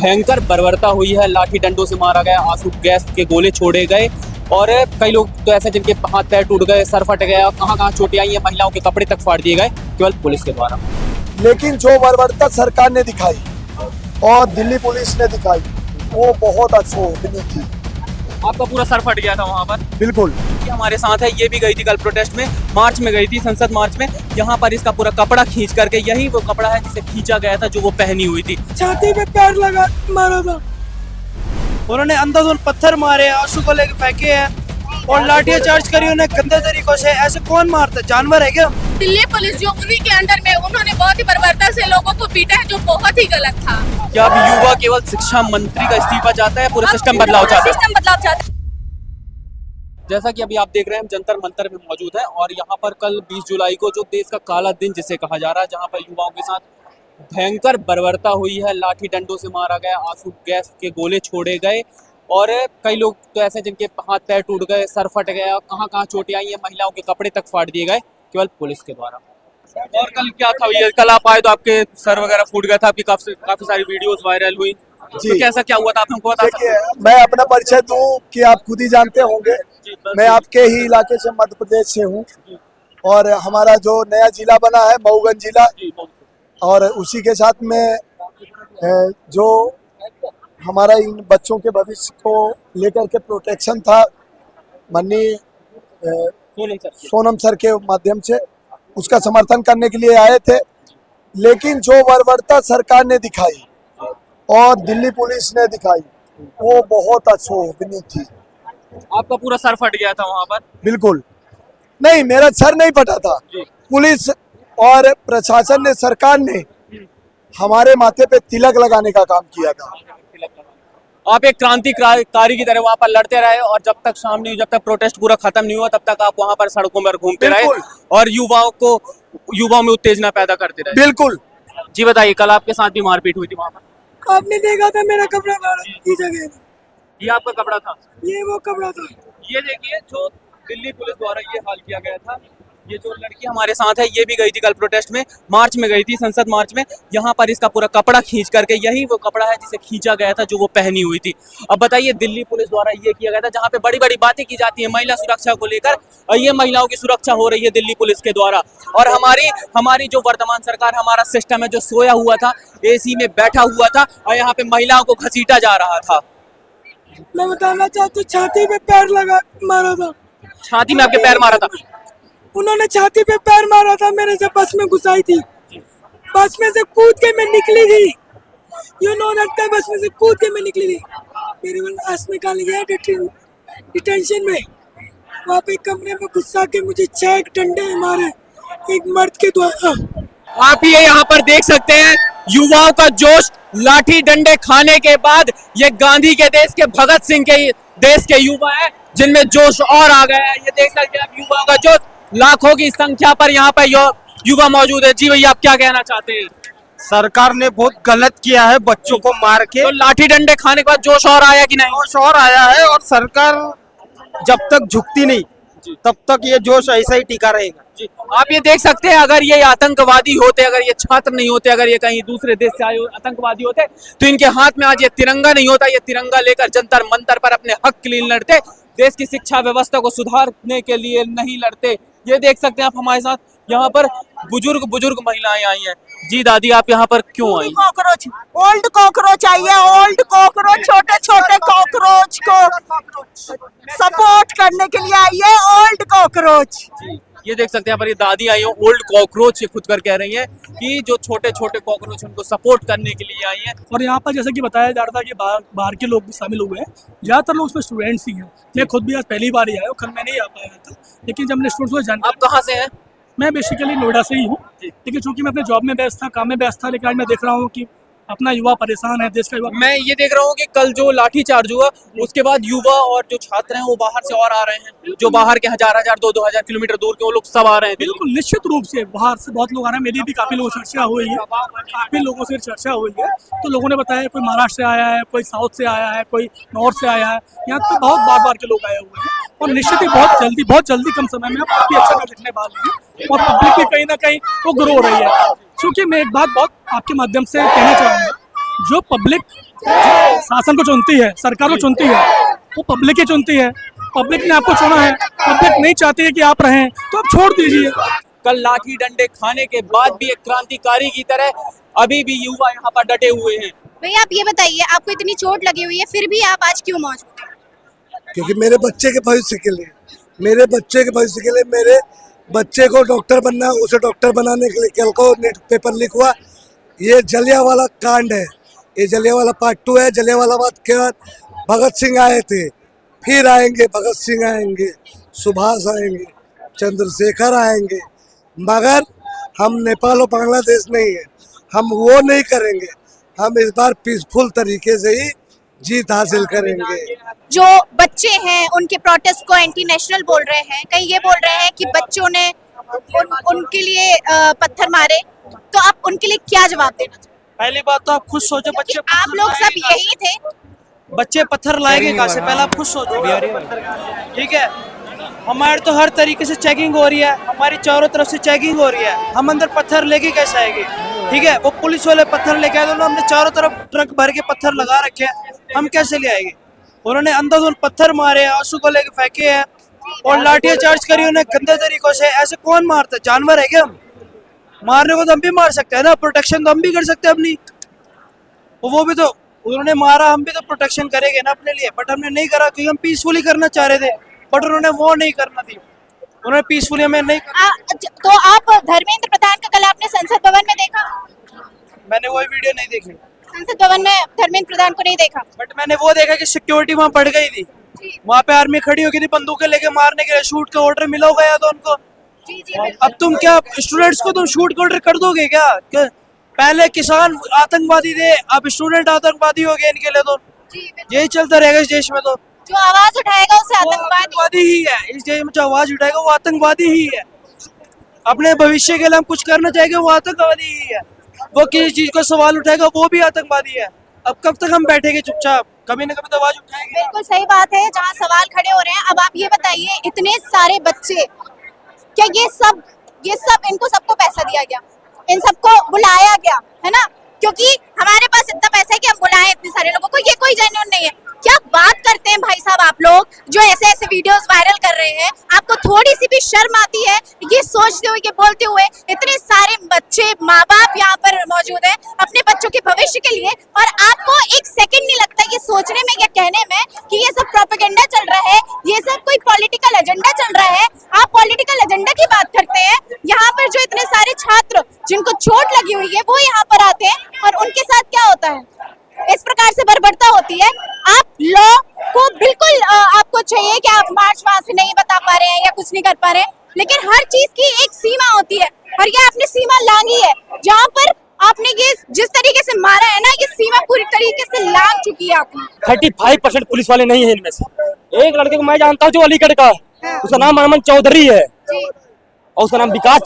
भयंकर बर्बरता हुई है। लाठी डंडों से मारा गया, आंसू गैस के गोले छोड़े गए और कई लोग तो ऐसे जिनके हाथ पैर टूट गए, सर फट गया, कहाँ चोटें आई हैं, महिलाओं के कपड़े तक फाड़ दिए गए केवल पुलिस के द्वारा। लेकिन जो बर्बरता सरकार ने दिखाई और दिल्ली पुलिस ने दिखाई वो बहुत अशोभनीय थी। आपका पूरा सर फट गया था वहाँ पर। बिल्कुल। ये हमारे साथ है, ये भी गई थी कल प्रोटेस्ट में, मार्च में गई थी, संसद मार्च में। यहाँ पर इसका पूरा कपड़ा खींच करके, यही वो कपड़ा है जिसे खींचा गया था जो वो पहनी हुई थी। छाती पे पैर लगा मारा था, उन्होंने अंधाधुंध पत्थर मारे, आंसू को लेके फेंके हैं और लाठियां चार्ज करी उन्हें गंदे तरीकों से। ऐसे कौन मारता है, जानवर है क्या? दिल्ली पुलिस जो उन्हीं के अंडर में, उन्होंने बहुत ही बर्बरता से लोगों को पीटा है जो बहुत ही गलत था। क्या अब युवा केवल शिक्षा मंत्री का इस्तीफा चाहता है, पूरा सिस्टम बदलाव चाहता है? सिस्टम बदलाव चाहता है। जैसा कि अभी आप देख रहे हैं, हम जंतर मंतर में मौजूद हैं और यहाँ पर कल 20 जुलाई को जो देश का काला दिन जिसे कहा जा रहा है, जहाँ पर युवाओं के साथ भयंकर बर्बरता हुई है, लाठी डंडों से मारा गया, आंसू गैस के गोले छोड़े गए और कई लोग तो ऐसे जिनके हाथ पैर टूट गए, सर फट गया, कहाँ चोटें आई हैं, महिलाओं के कपड़े तक फाड़ दिए गए केवल पुलिस के द्वारा। और कल क्या था भैया, कल आप आए तो आपके सर वगैरह फूट गया था, आपकी काफी सारी वीडियोस वायरल हुई, तो कैसा क्या हुआ था आप हमको बता सकते हैं? मैं अपना परिचय दूं कि आप खुद ही जानते होंगे, मैं आपके ही इलाके से, मध्य प्रदेश से हूं और हमारा जो नया जिला बना है मऊगंज जिला, और उसी के साथ में जो हमारा इन बच्चों के भविष्य को लेकर के प्रोटेक्शन था, माननीय सोनम सर के माध्यम से उसका समर्थन करने के लिए आए थे। लेकिन जो बर्बरता सरकार ने दिखाई और दिल्ली पुलिस ने दिखाई वो बहुत अशोभनीय थी। आपका पूरा सर फट गया था वहाँ पर? बिल्कुल नहीं, मेरा सर नहीं फटा था। पुलिस और प्रशासन ने, सरकार ने हमारे माथे पे तिलक लगाने का काम किया था। आप एक क्रांतिकारी की तरह वहाँ पर लड़ते रहे और जब तक शाम नहीं, जब तक प्रोटेस्ट पूरा खत्म नहीं हुआ, तब तक आप वहाँ पर सड़कों पर घूमते रहे और युवाओं में उत्तेजना पैदा करते रहे। बिल्कुल। जी बताइए, कल आपके साथ भी मारपीट हुई थी वहाँ पर? आपने देखा था मेरा कपड़ा की जगह, ये आपका कपड़ा था? ये वो कपड़ा था। ये देखिए, जो दिल्ली पुलिस द्वारा ये हाल किया गया था। ये जो लड़की हमारे साथ है, ये भी गई थी कल प्रोटेस्ट में, मार्च में गई थी, संसद मार्च में। यहाँ पर इसका पूरा कपड़ा खींच करके, यही वो कपड़ा है जिसे खींचा गया था जो वो पहनी हुई थी। अब बताइए, दिल्ली पुलिस द्वारा ये किया गया था, जहाँ पे बड़ी बड़ी बातें की जाती है महिला सुरक्षा को लेकर, और ये महिलाओं की सुरक्षा हो रही है दिल्ली पुलिस के द्वारा। और हमारी जो वर्तमान सरकार, हमारा सिस्टम है जो सोया हुआ था, एसी में बैठा हुआ था और यहाँ पे महिलाओं को घसीटा जा रहा था। मैं बताना चाहता हूँ, छाती पे पैर लगा मारा था। छाती में आपके पैर मारा था? उन्होंने छाती पे पैर मारा था, मेरे जब बस में घुसाई थी, बस में से कूद के मैं निकली थी, बस में से कूद के मैं निकली थी, मेरे को लाश निकाल गया डिटेंशन में। वहाँ पे कमरे में घुसा के मुझे 6 डंडे मारे एक मर्द के द्वारा। आप ये यहाँ पर देख सकते हैं युवाओं का जोश, लाठी डंडे खाने के बाद ये गांधी के देश के, भगत सिंह के देश के युवा है जिनमें जोश और आ गया है। ये देख सकते हैं आप युवाओं का जोश, लाखों की संख्या पर यहाँ पर युवा मौजूद है। जी भैया, आप क्या कहना चाहते हैं? सरकार ने बहुत गलत किया है, बच्चों को मार के। तो लाठी डंडे खाने के बाद जोश और आया कि नहीं? जोश और आया है और सरकार जब तक झुकती नहीं तब तक ये जोश ऐसा ही टिका रहेगा। जी, आप ये देख सकते हैं, अगर ये आतंकवादी होते, अगर ये छात्र नहीं होते, अगर ये कहीं दूसरे देश से आए आतंकवादी होते, तो इनके हाथ में आज ये तिरंगा नहीं होता। ये तिरंगा लेकर जंतर मंतर पर अपने हक के लिए लड़ते, देश की शिक्षा व्यवस्था को सुधारने के लिए नहीं लड़ते। ये देख सकते हैं आप हमारे साथ, यहाँ पर बुजुर्ग महिलाएं आई हैं। जी दादी, आप यहाँ पर क्यों आई? कॉकरोच, ओल्ड कॉकरोच आई है, ओल्ड कॉकरोच, छोटे छोटे कॉकरोच को सपोर्ट करने के लिए आई है, ओल्ड कॉकरोच। ये देख सकते हैं यहाँ पर ये दादी आई है, ओल्ड कॉकरोच ये खुद कर कह रही है कि जो छोटे छोटे कॉकरोच उनको सपोर्ट करने के लिए आई है। और यहाँ पर जैसे कि बताया जा रहा था कि बाहर के लोग भी शामिल हुए हैं, ज़्यादातर लोग उसमें स्टूडेंट्स ही हैं। मैं खुद भी आज पहली बार ही आया हूँ, कल मैं नहीं आ पाया था, लेकिन जब मैंने स्टूडेंट्स को जानकारी। आप कहाँ से हैं? मैं बेसिकली नोएडा से ही हूँ, लेकिन चूंकि मैं अपने जॉब में व्यस्त था, काम में व्यस्त था, लेकिन आज मैं देख रहा हूँ कि अपना युवा परेशान है, देश का युवा। मैं ये देख रहा हूँ कि कल जो लाठी चार्ज हुआ उसके बाद युवा और जो छात्र हैं वो बाहर से और आ रहे हैं, जो बाहर के 1000 2,000 किलोमीटर दूर के वो लोग सब आ रहे हैं। बिल्कुल, निश्चित रूप से बाहर से बहुत लोग आ रहे हैं। मेरी भी काफी लोगों से चर्चा हुई है, काफी लोगों से चर्चा हुई है, तो लोगों ने बताया कोई महाराष्ट्र से आया है, कोई साउथ से आया है, कोई नॉर्थ से आया है, यहाँ पे बहुत बार के लोग आए हुए हैं और निश्चित ही बहुत जल्दी कम समय में काफी अच्छा दिखने वाले हैं और पब्लिक भी कहीं ना कहीं वो ग्रो हो रही है। क्योंकि मैं एक बात बहुत आपके माध्यम से कहना चाहूँगा, जो पब्लिक शासन को चुनती है, सरकार को चुनती है, वो पब्लिक ही चुनती है। पब्लिक ने आपको चुना है, पब्लिक नहीं चाहती है कि आप रहें, तो आप छोड़ दीजिए। कल लाठी डंडे खाने के बाद भी एक क्रांतिकारी की तरह अभी भी युवा यहाँ पर डटे हुए हैं। भैया आप ये बताइए, आपको इतनी चोट लगी हुई है फिर भी आप आज क्यों मौजूद हैं? क्योंकि मेरे बच्चे के भविष्य के लिए, मेरे बच्चे को डॉक्टर बनना, उसे डॉक्टर बनाने के लिए कल को नेट पेपर लीक हुआ। ये जलियांवाला कांड है, ये जलियांवाला पार्ट 2 है। जलियांवाला बात के बाद भगत सिंह आए थे, फिर आएंगे भगत सिंह आएंगे, सुभाष आएंगे, चंद्रशेखर आएंगे, मगर हम नेपाल और बांग्लादेश नहीं है, हम वो नहीं करेंगे। हम इस बार पीसफुल तरीके से ही जीत हासिल करेंगे। जो बच्चे हैं उनके प्रोटेस्ट को एंटी नेशनल बोल रहे हैं, कहीं ये बोल रहे हैं कि बच्चों ने उनके लिए पत्थर मारे, तो आप उनके लिए क्या जवाब देना चाहेंगे? पहली बात तो आप खुद सोचो, बच्चे आप लोग सब यही थे, बच्चे पत्थर लाएंगे कहाँ से, पहले आप खुद सोचो। ठीक है, हमारे तो हर तरीके से चेकिंग हो रही है, हमारी चारों तरफ से चेकिंग हो रही है, हम अंदर पत्थर लेके कैसे आएंगे? ठीक है, वो पुलिस वाले पत्थर लेके आए, तो हमने चारों तरफ ट्रक भर के पत्थर लगा रखे हैं, हम कैसे ले आएंगे? उन्होंने अंधाधुंध पत्थर मारे, आंसू को लेके फेंके हैं और लाठियां चार्ज करी उन्हें गंदे तरीकों से। ऐसे कौन मारता है? जानवर है क्या हम? मारने को तो हम भी मार सकते हैं ना, प्रोटेक्शन तो हम भी कर सकते हैं अपनी। वो भी तो उन्होंने मारा, हम भी तो प्रोटेक्शन करेंगे ना अपने लिए, बट हमने नहीं करा क्योंकि हम पीसफुली करना चाह रहे थे, बट उन्होंने वो नहीं करना थी, उन्होंने पीसफुली हमें नहीं तो आप धर्मेंद्र प्रधान का कल आपने संसद भवन में देखा? मैंने वो वीडियो नहीं देखी, संसद भवन में धर्मेंद्र प्रधान को नहीं देखा, बट मैंने वो देखा कि सिक्योरिटी वहाँ बढ़ गई थी, वहाँ पे आर्मी खड़ी हो गई थी बंदूकें लेके मारने के लिए, शूट का ऑर्डर मिला होगा या तो उनको। अब तुम क्या स्टूडेंट्स को तुम शूट का ऑर्डर कर दोगे क्या? पहले किसान आतंकवादी थे, अब स्टूडेंट आतंकवादी हो गए, इनके लिए तो यही चलता रहेगा इस देश में। तो जो आवाज उठाएगा उसे आतंकवादी ही है, इस देश में जो आवाज उठाएगा वो आतंकवादी ही है। अपने भविष्य के लिए हम कुछ करना चाहेंगे वो आतंकवादी ही है, वो किसी चीज को सवाल उठाएगा वो भी आतंकवादी है। अब कब तक हम बैठेंगे चुपचाप? कभी ना कभी तो आवाज उठाएंगे। बिल्कुल सही बात है, जहाँ सवाल खड़े हो रहे हैं। अब आप ये बताइए, इतने सारे बच्चे, क्या ये सब इनको सबको पैसा दिया गया, इन सबको बुलाया गया है ना? क्योंकि हमारे पास इतना पैसा है कि हम बुलाएं इतने सारे लोगों को, ये कोई जेन्युइन नहीं है। क्या बात करते हैं भाई साहब आप लोग जो ऐसे ऐसे वीडियोस वायरल कर रहे हैं? आपको थोड़ी सी भी शर्म आती है ये सोचते हुए, ये बोलते हुए? इतने सारे बच्चे, माँ बाप यहाँ पर मौजूद हैं अपने बच्चों के भविष्य के लिए, और आपको एक सेकंड नहीं लगता ये सोचने में या कहने में कि ये सब प्रोपेगेंडा चल रहा है, ये सब कोई पॉलिटिकल एजेंडा चल रहा है? आप पॉलिटिकल एजेंडा की बात करते हैं, यहाँ पर जो इतने सारे छात्र जिनको चोट लगी हुई है वो यहाँ पर आते हैं और उनके साथ क्या होता है? इस प्रकार से बर्बरता होती है। आप लॉ को बिल्कुल आपको चाहिए कि आप मार्च वहां से नहीं बता पा रहे हैं या कुछ नहीं कर पा रहे हैं, लेकिन हर चीज की एक सीमा होती है और ये आपने सीमा लांघी है। जहाँ पर आपने ये जिस तरीके से मारा है ना, ये सीमा पूरी तरीके से लांघ चुकी है आपने। 35% पुलिस वाले नहीं है इनमें से। एक लड़के को मैं जानता हूँ जो अलीगढ़ का, उसका नाम अमन चौधरी है और उसका नाम विकास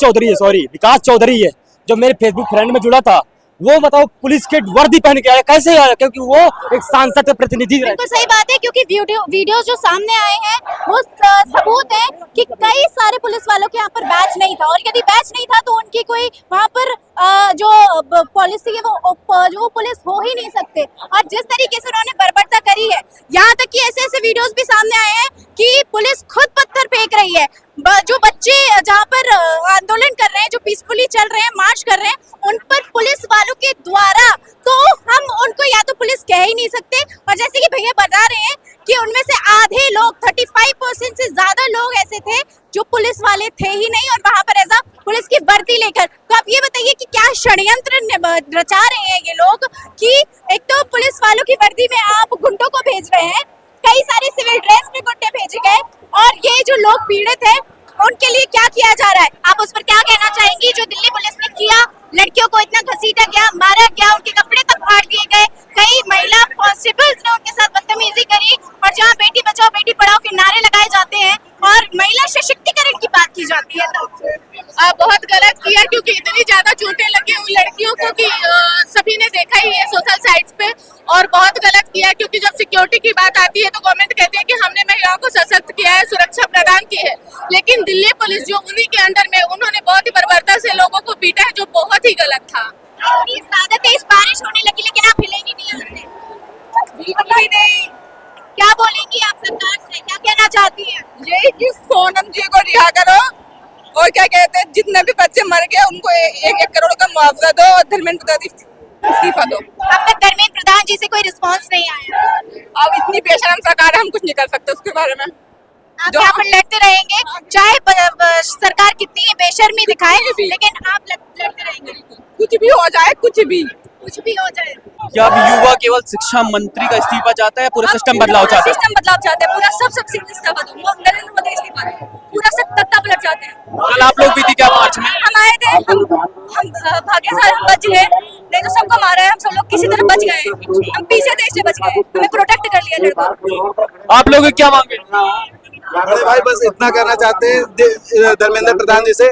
चौधरी है, जो मेरे फेसबुक फ्रेंड में जुड़ा था। वो बताओ पुलिस के वर्दी पहन के आया, कैसे आया? क्योंकि वो एक सांसद के प्रतिनिधि। बिल्कुल सही बात है, क्योंकि वीडियो जो सामने आए हैं वो सबूत है कि कई सारे पुलिस वालों के यहाँ पर बैच नहीं था, और यदि बैच नहीं था तो उनकी कोई वहाँ पर जो पॉलिसी है वो पुलिस हो ही नहीं सकते। और जिस तरीके से उन्होंने बर्बरता करी है, यहाँ तक कि ऐसे ऐसे वीडियोस भी सामने आए हैं कि पुलिस खुद पत्थर फेंक रही है। जो बच्चे जहाँ पर आंदोलन कर रहे हैं, जो पीसफुली चल रहे हैं, मार्च कर रहे हैं, उन पर पुलिस वालों के द्वारा, तो हम उनको या तो पुलिस कह ही नहीं सकते। और जैसे कि भैया बता रहे हैं कि उनमें से आधे लोग, 35% से ज्यादा लोग ऐसे थे जो पुलिस वाले थे ही नहीं, और वहां पर ऐसा पुलिस की वर्दी लेकर। तो आप ये बताइए कि क्या षड्यंत्र रचा रहे हैं ये लोग कि एक तो पुलिस वालों की वर्दी में आप गुंडों को भेज रहे हैं, कई सारे सिविल ड्रेस में गुंडे भेजे गए, और ये जो लोग पीड़ित हैं उनके लिए क्या किया जा रहा है? आप उस पर क्या कहना चाहेंगी? जो दिल्ली पुलिस ने किया, लड़कियों को इतना घसीटा गया, मारा गया, उनके कपड़े तक फाड़ दिए गए, कई महिला कांस्टेबल्स ने उनके साथ बदतमीजी करी, और जहाँ बेटी बचाओ बेटी पढ़ाओ के नारे लगाए जाते हैं और महिला सशक्तिकरण की बात की जाती है, तो बहुत गलत किया। क्योंकि इतनी ज्यादा चोटें लगी उन लड़कियों को कि सभी ने देखा ही है सोशल साइट्स पे, और बहुत गलत किया। क्योंकि जब सिक्योरिटी की बात आती है तो गवर्नमेंट कहती है कि हमने महिलाओं को सशक्त किया है, सुरक्षा प्रदान की है, लेकिन दिल्ली पुलिस जो उन्हीं के अंडर में, उन्होंने बहुत ही बर्बरता से लोगों को पीटा है, जो बहुत ही गलत था। ज्यादा तेज बारिश होने लगी लेकिन आप हिलेंगी नहीं यहाँ से। बिल्कुल भी नहीं। क्या बोलेंगी आप सरकार से, क्या कहना चाहती हैं? यही कि सोनम जी को रिहा करो और क्या कहते हैं जितने भी बच्चे मर गए उनको 1-1 करोड़ का मुआवजा दो और धर्मेंद्र प्रधान इस्तीफा दो। अब तक धर्मेंद्र प्रधान जी से कोई रिस्पांस नहीं आया। अब इतनी बेशरम सरकार है, हम कुछ नहीं कर सकते उसके बारे में। आप यहाँ पर लड़ते रहेंगे, चाहे सरकार कितनी ही बेशर्मी दिखाए, लेकिन आप लड़ते रहेंगे। कुछ भी हो जाए, कुछ भी हो जाए। क्या अब युवा केवल शिक्षा मंत्री का इस्तीफा चाहता है, पूरा सिस्टम बदलाव चाहता है? सिस्टम बदलाव चाहते हैं, पूरा सब इस्तीफा दो, नरेंद्र मोदी इस्तीफा दो, पूरा सब तख्ता पलट चाहते हैं। कल आप लोग भी थी क्या मार्च में? हम आए थे, हम भाग्यशाली हम बच गए, नहीं तो सबको मारा है, हम सब लोग किसी तरह बच गए, हम पीछे थे इसलिए बच गए, हमें प्रोटेक्ट कर लिया लड़कों। आप लोग क्या मांगे? अरे भाई बस इतना करना चाहते हैं धर्मेंद्र प्रधान जी से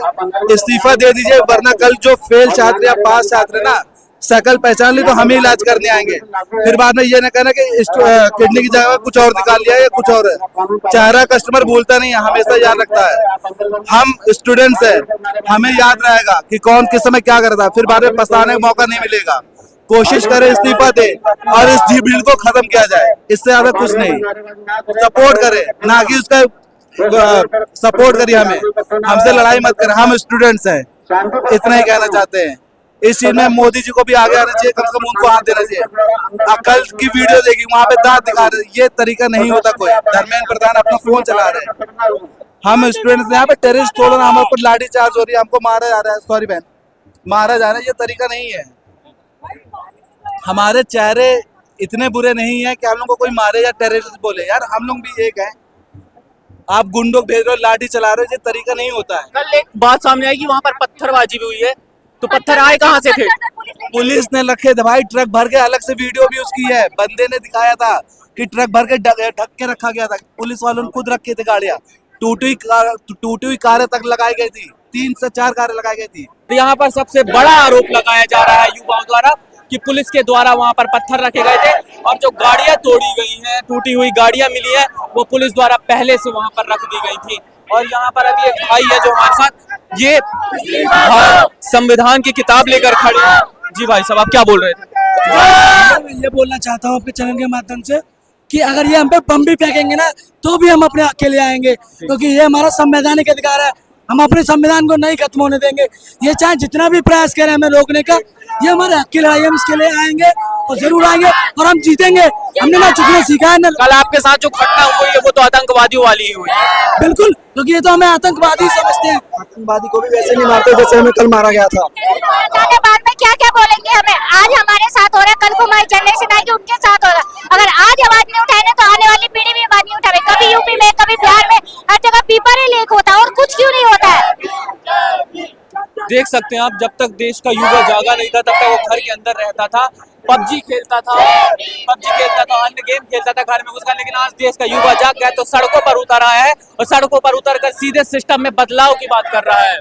इस्तीफा दे दीजिए, वरना कल जो फेल छात्र या पास छात्र ना शकल पहचान ली तो हम ही इलाज करने आएंगे, फिर बाद में ये ना कहना कि किडनी की जगह कुछ और निकाल लिया या कुछ और है। चेहरा कस्टमर भूलता नहीं है, हमेशा याद रखता है। हम स्टूडेंट्स हैं, हमें याद रहेगा कि कौन किस समय क्या करता है, फिर बाद में पछताने का मौका नहीं मिलेगा। कोशिश करें इस्तीफा दे और इस बिल को खत्म किया जाए, इससे ज्यादा कुछ नहीं। सपोर्ट करें, ना कि उसका सपोर्ट करिए, हमसे लड़ाई मत करें, हम स्टूडेंट्स हैं, इतना ही कहना चाहते हैं। इस चीज में मोदी जी को भी आगे आना चाहिए, कम से कम उनको हाथ देना चाहिए। कल की वीडियो देखी, वहाँ पे दांत दिखा रहे, ये तरीका नहीं होता कोई। धर्मेंद्र प्रधान अपना फोन चला रहे हैं, हम स्टूडेंट्स यहाँ पे टेररिस्ट तोड़ना, हमारे ऊपर लाठी चार्ज हो रही है, हमको मारा जा रहा है, सॉरी बहन, मारा जा रहा है, ये तरीका नहीं है। हमारे चेहरे इतने बुरे नहीं है कि हम लोग को कोई मारे या टेररिस्ट बोले, यार हम लोग भी एक हैं। आप गुंडों भेज रहे हो, लाठी चला रहे हो, ये तरीका नहीं होता है। कल एक बात सामने आई कि वहाँ पर पत्थरबाजी भी हुई है, तो पत्थर आए कहाँ से थे? पुलिस ने रखे थे भाई, ट्रक भर के, अलग से वीडियो भी उसकी है, बंदे ने दिखाया था कि ट्रक भर के ढक के रखा गया था। पुलिस वालों ने खुद रखे थे गाड़ियाँ, टूटी हुई कारें तक लगाई गई थी, 3 से 4 कारें लगाई गई थी। तो यहाँ पर सबसे बड़ा आरोप लगाया जा रहा है युवाओं द्वारा कि पुलिस के द्वारा वहाँ पर पत्थर रखे गए थे और जो गाड़ियाँ तोड़ी गई हैं, टूटी हुई गाड़ियाँ मिली है, वो पुलिस द्वारा पहले से वहाँ पर रख दी गई थी। और यहाँ पर अभी एक भाई है जो हमारे साथ ये संविधान की किताब लेकर खड़े हैं। जी भाई साहब, आप क्या बोल रहे थे? मैं ये बोलना चाहता हूँ आपके चैनल के माध्यम से कि अगर ये हम पे बम भी फेंकेंगे ना तो भी हम अपने अकेले आएंगे, क्योंकि ये हमारा संवैधानिक अधिकार है, हम अपने संविधान को नहीं खत्म होने देंगे। ये चाहे जितना भी प्रयास करें हमें रोकने का, ये हमारे हक की लड़ाई, हम इसके लिए आएंगे और जरूर आएंगे और हम जीतेंगे। हमने ना झुकना सीखा है ना। कल आपके साथ जो घटना हुई है वो तो आतंकवादियों वाली ही हुई है। बिल्कुल, क्योंकि ये तो हमें आतंकवादी समझते हैं। आतंकवादी को भी वैसे नहीं मारते जैसे हमें कल मारा गया था। बाद में क्या क्या बोलेंगे हमें? आज हमारे साथ हो रहा है, कल को हमारी जनरेशन आएगी उनके साथ होगा। अगर आज आवाज नहीं उठाएंगे तो आने वाली पीढ़ी भी आवाज नहीं उठाएगी। कभी यूपी में, कभी बिहार में, हर जगह पेपर ही लीक होता है और कुछ क्यों नहीं होता है। देख सकते हैं आप, जब तक देश का युवा जागा नहीं था तब तक वो घर के अंदर रहता था, पबजी खेलता था, अन्य गेम खेलता था घर में घुसकर। लेकिन आज देश का युवा जाग गया तो सड़कों पर उतर आया है और सड़कों पर उतर कर सीधे सिस्टम में बदलाव की बात कर रहा है।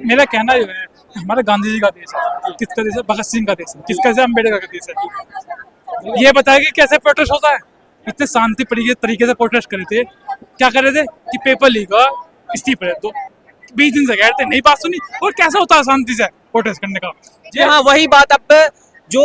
मेरा कहना ये है, हमारा गांधी जी का देश है, किसका देश है? भगत सिंह का देश है, किसका देश है? अम्बेडकर का देश है। ये बताया कि कैसे प्रोटेस्ट होता है, इतने शांति तरीके से प्रोटेस्ट करे थे। क्या कर रहे थे कि पेपर लीक और इस्तीफा दो, 20 दिन से कह रहे थे, नहीं बात सुनी। और कैसे होता है शांति से प्रोटेस्ट करने का? जी हाँ, वही बात अब जो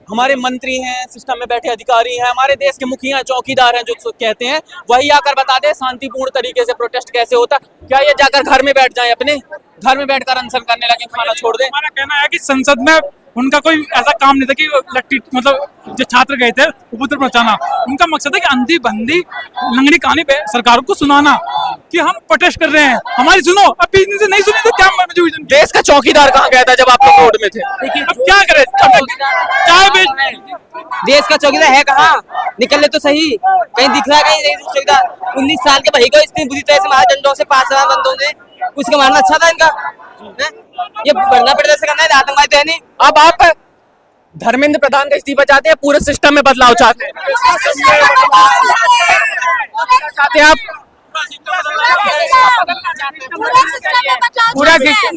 हमारे मंत्री हैं, सिस्टम में बैठे अधिकारी हैं, हमारे देश के मुखिया चौकीदार हैं, जो कहते हैं वही आकर बता दे शांतिपूर्ण तरीके से प्रोटेस्ट कैसे होता। क्या ये जाकर घर में बैठ जाएं, अपने घर में बैठकर अनशन करने लगे, खाना छोड़ दें? हमारा कहना है कि संसद में उनका कोई ऐसा काम नहीं था कि लट्टी, मतलब जो छात्र गए थे उपद्रव मचाना, उनका मकसद है कि अंधी बंदी लंगड़ी कहानी पे सरकार को सुनाना कि हम प्रोटेस्ट कर रहे हैं, हमारी सुनो। अब 20 दिन से नहीं सुनी तो क्या मजबूरी? देश का चौकीदार कहाँ गया था जब आप लोग रोड में थे? अब क्या करे, चाय बेच देश का चौकीदार है कहाँ? निकल ले तो सही, कहीं दिख रहा है? कहीं नहीं चौकीदार। 19 साल के भाई को इतनी बुरी तरह से मारा डंडों से, 5 बंदों ने, उसका मारना अच्छा था इनका? ये बढ़ना पड़ता से करना है, आतंकवादी है नहीं। अब आप धर्मेंद्र प्रधान का इस्तीफा चाहते हैं, पूरे सिस्टम में बदलाव चाहते हैं? चाहते हैं आप पूरा सिस्टम?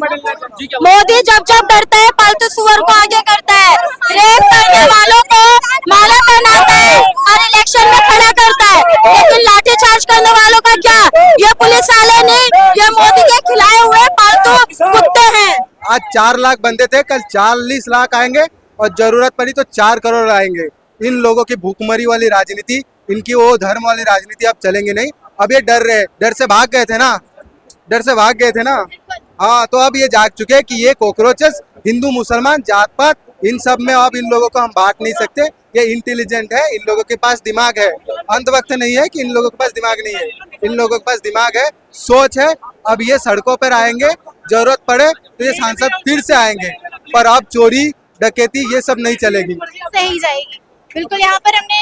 मोदी जब डरता है पालतू सुअर को आगे करता है, रेप करने वालों को माला पहनाता है और इलेक्शन में खड़ा करता है, लेकिन लाठीचार्ज करने वालों का क्या? ये पुलिस वाले नहीं, ये मोदी के खिलाए हुए पालतू कुत्ते हैं। आज 4 लाख बंदे थे, कल 40 लाख आएंगे और जरूरत पड़ी तो 4 करोड़ आएंगे। इन लोगों की भूखमरी वाली राजनीति, इनकी वो धर्म वाली राजनीति अब चलेंगे नहीं। अब ये डर से भाग गए थे ना, डर से भाग गए थे ना। हाँ, तो अब ये जाग चुके हैं कि ये कॉकरोचेस हिंदू मुसलमान जात पात इन सब में अब इन लोगों को हम बांट नहीं सकते। ये इंटेलिजेंट है, इन लोगों के पास दिमाग है। अंत वक्त नहीं है कि इन लोगों के पास दिमाग नहीं है, इन लोगों के पास दिमाग है, सोच है। अब ये सड़कों पर आएंगे, जरूरत पड़े तो ये सांसद फिर से आएंगे, पर अब चोरी डकैती ये सब नहीं चलेगी। सही जाएगी। बिल्कुल, यहाँ पर हमने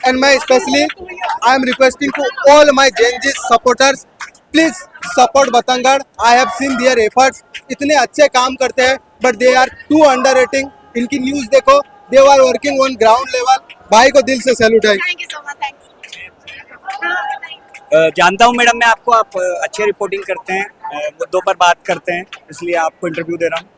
एंड मैं specially I am requesting to all my JNG supporters, please support Batangad. I have seen their efforts, इतने अच्छे काम करते हैं but they are too under rating. इनकी न्यूज देखो, they are working on ground level. भाई को दिल से सैल्यूट है। Thank you so much. जानता हूँ मैडम मैं आपको, आप अच्छी रिपोर्टिंग करते हैं, मुद्दों पर बात करते हैं, इसलिए आपको इंटरव्यू दे रहा हूँ।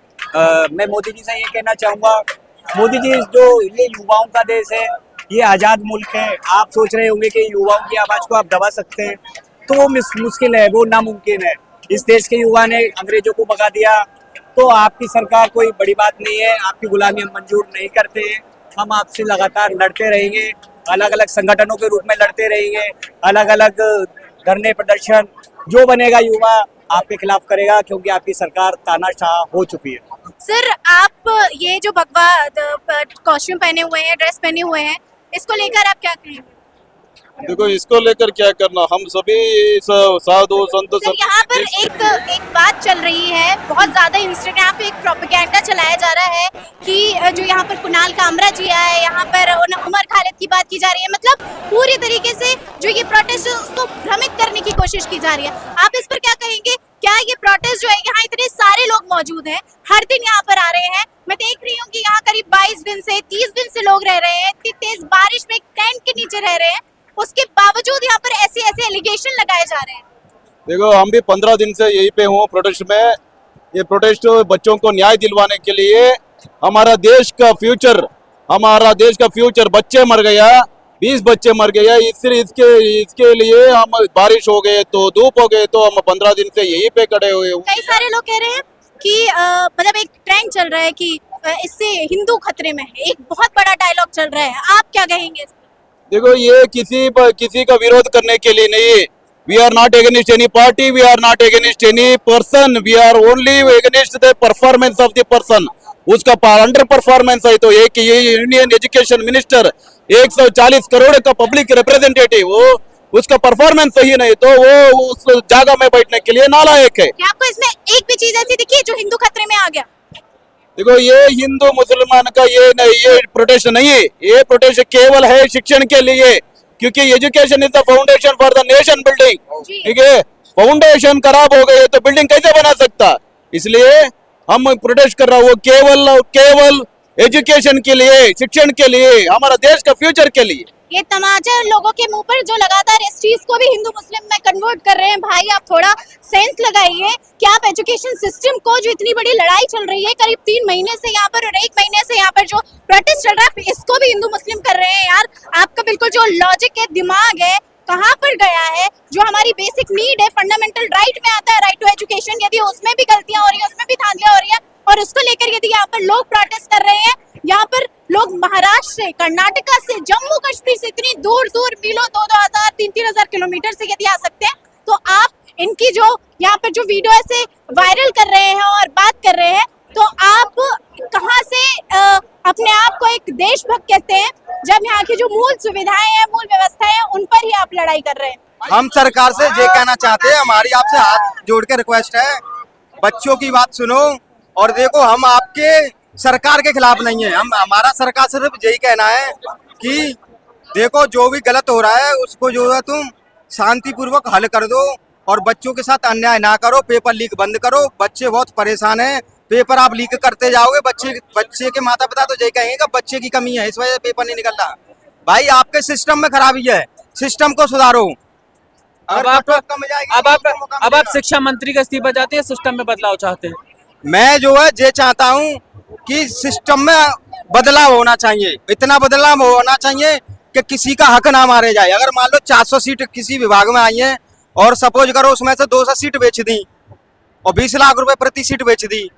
मैं मोदी जी से ये कहना चाहूँगा, मोदी जी जो ये युवाओं का देश है, ये आज़ाद मुल्क है। आप सोच रहे होंगे कि युवाओं की आवाज़ को आप दबा सकते हैं, तो वो मुश्किल है, वो नामुमकिन है। इस देश के युवा ने अंग्रेजों को भगा दिया, तो आपकी सरकार कोई बड़ी बात नहीं है, आपकी गुलामी हम मंजूर नहीं करते हैं। हम आपसे लगातार लड़ते रहेंगे, अलग अलग संगठनों के रूप में लड़ते रहेंगे, अलग अलग धरने प्रदर्शन, जो बनेगा युवा आपके खिलाफ करेगा, क्योंकि आपकी सरकार तानाशाह हो चुकी है। सर, आप ये जो भगवा कॉस्ट्यूम पहने हुए हैं, ड्रेस पहने हुए हैं, इसको लेकर आप क्या कहेंगे? देखो, इसको लेकर क्या करना, हम सभी साधु संत सर, यहाँ पर एक बात चल रही है, बहुत ज्यादा इंस्टाग्राम पे एक प्रोपेगेंडा चलाया जा रहा है कि जो यहाँ पर कुणाल कामरा जी आए, यहाँ पर उमर खालिद की बात की जा रही है। मतलब पूरी तरीके से जो ये प्रोटेस्ट है उसको भ्रमित करने की कोशिश की जा रही है। आप इस पर क्या कहेंगे? क्या ये प्रोटेस्ट जो है, यहाँ इतने सारे लोग मौजूद हैं, हर दिन यहाँ पर आ रहे हैं, मैं देख रही हूँ कि यहाँ करीब 22 दिन से 30 दिन से लोग रह रहे हैं, इतनी तेज बारिश में टेंट के नीचे रह रहे हैं, उसके बावजूद यहाँ पर ऐसे एलिगेशन लगाए जा रहे हैं। देखो, हम भी 15 दिन से यहीं पे हूँ प्रोटेस्ट में। ये प्रोटेस्ट बच्चों को न्याय दिलवाने के लिए, हमारा देश का फ्यूचर बच्चे मर गया, 20 बच्चे मर गया, इसके लिए हम बारिश हो गए तो धूप हो गए तो हम 15 दिन से यहीं पे खड़े हुए हैं। कई सारे लोग कह रहे हैं कि मतलब एक ट्रेंड चल रहा है कि इससे हिंदू खतरे में है, एक बहुत बड़ा डायलॉग चल रहा है, आप क्या कहेंगे? देखो, ये किसी का विरोध करने के लिए नहीं। We are not against any party, we are not against any person, we are only against the performance of the person. उसका अंडर परफॉर्मेंस है तो एक ये यूनियन एजुकेशन मिनिस्टर 140 करोड़ का पब्लिक रिप्रेजेंटेटिव, वो उसका परफॉर्मेंस सही नहीं तो वो उस जगह में बैठने के लिए नालायक है। क्या आपको इसमें एक भी चीज ऐसी दिखी जो हिंदू खतरे में आ गया? देखो, ये हिंदू मुसलमान का ये प्रोटेस्ट नहीं है, ये प्रोटेस्ट केवल है शिक्षण के लिए, क्योंकि education is the foundation for the nation building. ठीक है, फाउंडेशन खराब हो गई तो बिल्डिंग कैसे बना सकता, इसलिए हम प्रोटेस्ट कर रहा हूँ केवल एजुकेशन के लिए, शिक्षण के लिए, हमारा देश का फ्यूचर के लिए। ये तमाचा लोगों के मुंह पर जो लगातार इस चीज को भी हिंदू मुस्लिम में कन्वर्ट कर रहे हैं, भाई आप थोड़ा सेंस लगाइए कि आप एजुकेशन सिस्टम को, जो इतनी बड़ी लड़ाई चल रही है करीब 3 महीने से यहाँ पर और 1 महीने से यहाँ पर जो प्रोटेस्ट चल रहा है, इसको भी हिंदू मुस्लिम कर रहे हैं। यार, आपका बिल्कुल जो लॉजिक है, दिमाग है, कहाँ पर गया है? जो हमारी बेसिक नीड है, फंडामेंटल राइट में आता है, राइट टू एजुकेशन, यदि उसमें भी गलतियां हो रही है, उसमें भी धांधलियां हो रही है, और उसको लेकर यदि यहाँ पर लोग प्रोटेस्ट कर रहे हैं, यहाँ पर लोग महाराष्ट्र से, कर्नाटका से, जम्मू कश्मीर से, इतनी दूर दूर मीलों 2-2 3-3 हजार किलोमीटर से यदि आ सकते हैं, तो आप इनकी जो यहाँ पर जो वीडियो ऐसे वायरल कर रहे हैं और बात कर रहे हैं, तो आप कहाँ से अपने आप को एक देशभक्त कहते हैं, जब यहाँ की जो मूल सुविधाएं हैं, मूल व्यवस्थाएं हैं, उन पर ही आप लड़ाई कर रहे हैं? हम सरकार से ये कहना चाहते हैं, हमारी आपसे हाथ जोड़ के रिक्वेस्ट है, बच्चों की बात सुनो। और देखो, हम आपके सरकार के खिलाफ नहीं है, हमारा सरकार सिर्फ यही कहना है कि देखो, जो भी गलत हो रहा है उसको जो है तुम शांतिपूर्वक हल कर दो, और बच्चों के साथ अन्याय ना करो, पेपर लीक बंद करो। बच्चे बहुत परेशान हैं, पेपर आप लीक करते जाओगे, बच्चे के माता पिता तो यही कहेंगे कि बच्चे की कमी है, इस वजह से पेपर नहीं निकल रहा। भाई, आपके सिस्टम में खराबी है, सिस्टम को सुधारो। अब आप शिक्षा मंत्री का इस्तीफा चाहते हैं, सिस्टम में बदलाव चाहते हैं? मैं जो है ये चाहता हूँ कि सिस्टम में बदलाव होना चाहिए, इतना बदलाव होना चाहिए कि किसी का हक ना मारे जाए। अगर मान लो 400 सीट किसी विभाग में आई है और सपोज करो उसमें से 200 सीट बेच दी और 20 लाख रुपए प्रति सीट बेच दी,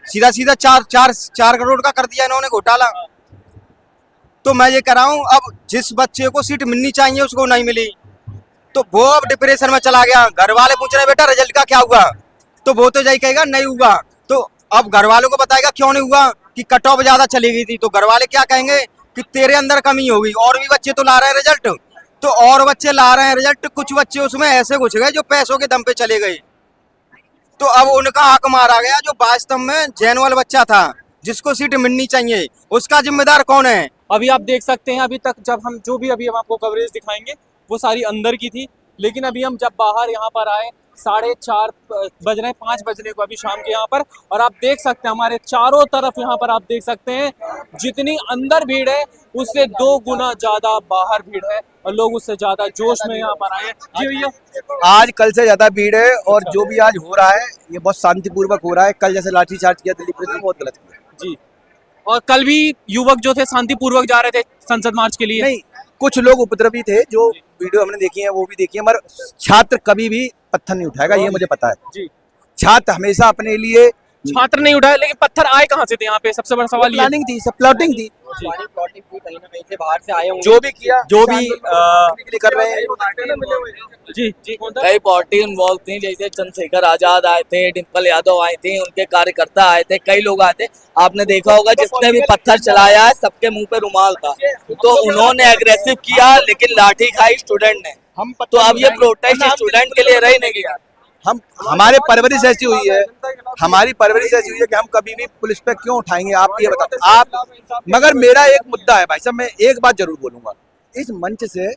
सीधा 4 करोड़ का कर दिया इन्होंने घोटाला। तो मैं ये कह रहा हूँ अब जिस बच्चे को सीट मिलनी चाहिए उसको नहीं मिली, तो वो अब डिप्रेशन में चला गया। घर वाले पूछ रहे बेटा रिजल्ट का क्या हुआ, तो वो तो यही कहेगा नहीं हुआ। तो अब घर वालों को बताएगा क्यों नहीं हुआ, कि कट ऑफ ज्यादा चली गई थी। तो घर वाले क्या कहेंगे कि तेरे अंदर कमी होगी, और भी बच्चे तो ला रहे हैं रिजल्ट, तो और बच्चे ला रहे हैं रिजल्ट, कुछ बच्चे उसमें ऐसे घुस गए जो पैसों के दम पे चले गए। तो अब उनका हक मारा गया जो वास्तव में जेनुअल बच्चा था जिसको सीट मिलनी चाहिए, उसका जिम्मेदार कौन है। अभी आप देख सकते हैं, अभी तक जब हम जो भी अभी हम आपको कवरेज दिखाएंगे वो सारी अंदर की थी, लेकिन अभी हम जब बाहर यहाँ पर आए 4:30 बज रहे हैं, 5 बजने को अभी शाम के यहाँ पर, और आप देख सकते हैं हमारे चारों तरफ यहाँ पर आप देख सकते हैं जितनी अंदर भीड़ है उससे 2 गुना ज्यादा बाहर भीड़ है, और लोग उससे ज्यादा जोश में यहाँ पर आए हैं। जी भैया, आज कल से ज्यादा भीड़ है, और जो भी आज हो रहा है ये बहुत शांतिपूर्वक हो रहा है। कल जैसे लाठीचार्ज किया दिल्ली पुलिस ने, बहुत गलत किया जी। और कल भी युवक जो थे शांतिपूर्वक जा रहे थे संसद मार्च के लिए। नहीं, कुछ लोग उपद्रवी थे, जो वीडियो हमने देखी है वो भी देखी है, मगर छात्र कभी भी पत्थर नहीं उठाएगा, ये मुझे पता है जी। छात्र हमेशा अपने लिए, छात्र नहीं उठाए, लेकिन पत्थर आए कहाँ से थे यहाँ पे, सबसे बड़ा सवाल ये। प्लानिंग थी, सब प्लॉटिंग थी, प्लॉटिंग थी, कहीं ना कहीं से बाहर से आए होंगे, जो भी किया, जो भी कर रहे हैं। जी जी, कई पार्टी इन्वॉल्व थी, जैसे चंद्रशेखर आजाद आए थे, डिम्पल यादव आए थे, उनके कार्यकर्ता आए थे, कई लोग आए थे। आपने देखा होगा जिसने भी पत्थर चलाया है सबके मुंह पे रुमाल था, तो उन्होंने एग्रेसिव किया, लेकिन लाठी खाई स्टूडेंट ने। तो अब ये प्रोटेस्ट स्टूडेंट के लिए रही नहीं गया। हम, हमारे परवरिश ऐसी हुई है, हमारी परवरिश ऐसी हुई है कि हम कभी भी पुलिस पे क्यों उठाएंगे, आप ये बताते आप। मगर मेरा एक मुद्दा है भाई साहब, मैं एक बात जरूर बोलूंगा, इस मंच से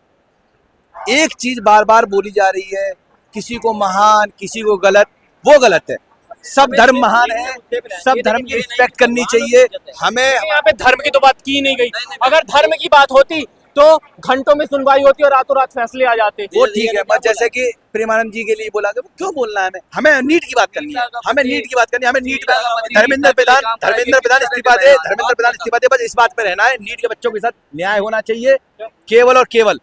एक चीज बार बार बोली जा रही है, किसी को महान किसी को गलत, वो गलत है। सब धर्म महान है, सब धर्म की रिस्पेक्ट करनी चाहिए हमें। यहाँ पे धर्म की तो बात की नहीं गई, अगर धर्म की बात होती तो घंटों में सुनवाई होती और रातों रात फैसले आ जाते। वो ठीक है, बस जैसे कि प्रेमानंद जी के लिए बोला गया, क्यों बोलना है हमें नीट की बात करनी है, हमें नीट की बात करनी है, हमें नीट धर्मेंद्र प्रधान इस्तीफा दे, धर्मेंद्र प्रधान इस्तीफा दे, बस इस बात पे रहना है, नीट के बच्चों के साथ न्याय होना चाहिए केवल और केवल।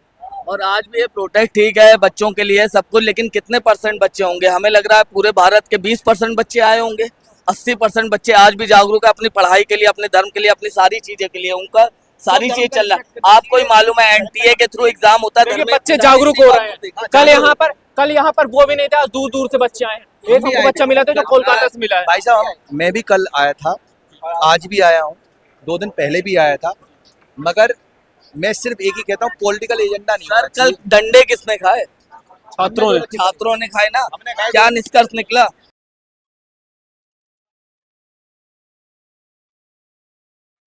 और आज भी ये प्रोटेस्ट ठीक है बच्चों के लिए सब कुछ, लेकिन कितने % बच्चे होंगे? हमें लग रहा है पूरे भारत के 20% बच्चे आए होंगे। 80% बच्चे आज भी जागरूक है अपनी पढ़ाई के लिए, अपने धर्म के लिए, अपनी सारी चीजें के लिए, उनका सारी चीज चल रहा है। आपको ही मालूम है NTA के थ्रू एग्जाम होता है, बच्चे जागरूक हो रहे हैं। कल यहाँ पर वो भी नहीं था, दूर दूर से बच्चे आए हैं। एक हमको बच्चा मिला था जो कोलकाता से मिला है। भाई साहब मैं भी कल आया था, आज भी आया हूँ, 2 दिन पहले भी आया था, मगर मैं सिर्फ एक ही कहता हूँ, पॉलिटिकल एजेंडा नहीं। सर कल डंडे किसने खाए? छात्रों ने खाए ना। क्या निष्कर्ष निकला?